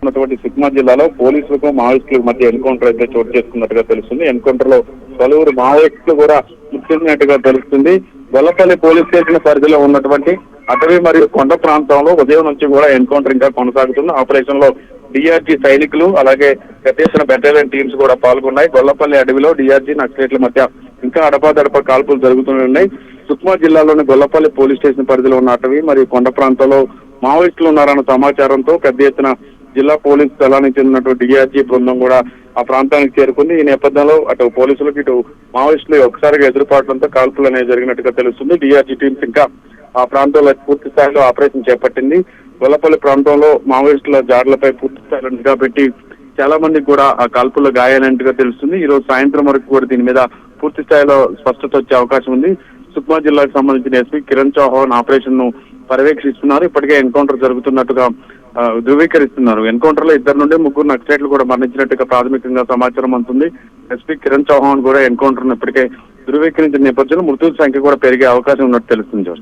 ఉన్నటువంటి సుక్మా జిల్లాలో పోలీసులకు మావోయిస్టులకు మధ్య ఎన్కౌంటర్ అయితే చోటు చేసుకున్నట్టుగా తెలుస్తుంది. ఎన్కౌంటర్ లో పలువురు మావోయిస్టులు కూడా మృతి తెలుస్తుంది. గొల్లపల్లి పోలీస్ స్టేషన్ పరిధిలో ఉన్నటువంటి అటవీ మరియు కొండ ప్రాంతంలో ఉదయం నుంచి కూడా ఎన్కౌంటర్ ఇంకా కొనసాగుతుంది. ఆపరేషన్ లో డిఆర్జీ సైనికులు అలాగే పెద్ద ఎత్తున బెటాలియన్ టీమ్స్ కూడా పాల్గొన్నాయి. గొల్లపల్లి అడవిలో డిఆర్జీ నక్సలైట్ల మధ్య ఇంకా అడపాదడపా కాల్పులు జరుగుతూనే ఉన్నాయి. సుక్మా జిల్లాలోని గొల్లపల్లి పోలీస్ స్టేషన్ పరిధిలో ఉన్న అటవీ మరియు కొండ ప్రాంతంలో మావోయిస్టులు ఉన్నారన్న సమాచారంతో పెద్ద ఎత్తున జిల్లా పోలీసు దళానికి చెందినటువంటి డిఆర్జీ బృందం కూడా ఆ ప్రాంతానికి చేరుకుంది. ఈ నేపథ్యంలో అటు పోలీసులకు ఇటు మావోయిస్టులు ఒక్కసారిగా ఎదురుపాట్లంతో కాల్పులు అనేవి జరిగినట్టుగా తెలుస్తుంది. డిఆర్జీ టీమ్స్ ఇంకా ఆ ప్రాంతంలో పూర్తి స్థాయిలో ఆపరేషన్ చేపట్టింది. గొల్లపల్లి ప్రాంతంలో మావోయిస్టుల జాడ్లపై పూర్తి స్థాయిలో నిఘా పెట్టి చాలా మందికి కూడా ఆ కాల్పుల్లో గాయాలైనట్టుగా తెలుస్తుంది. ఈ రోజు సాయంత్రం వరకు కూడా దీని మీద పూర్తి స్థాయిలో స్పష్టత వచ్చే అవకాశం ఉంది. సుక్మా జిల్లాకు సంబంధించిన ఎస్పీ కిరణ్ చౌహాన్ ఆపరేషన్ ను పర్యవేక్షిస్తున్నారు. ఇప్పటికే ఎన్కౌంటర్ జరుగుతున్నట్టుగా ధృవీకరిస్తున్నారు. ఎన్కౌంటర్ లో 2 నుండి 3 నక్సలైట్లు కూడా మరణించినట్టుగా ప్రాథమికంగా సమాచారం అందుతుంది. ఎస్పీ కిరణ్ చౌహాన్ కూడా ఎన్కౌంటర్ ను ఇప్పటికే ధృవీకరించిన నేపథ్యంలో మృతుల సంఖ్య కూడా పెరిగే అవకాశం ఉన్నట్టు తెలుస్తుంది.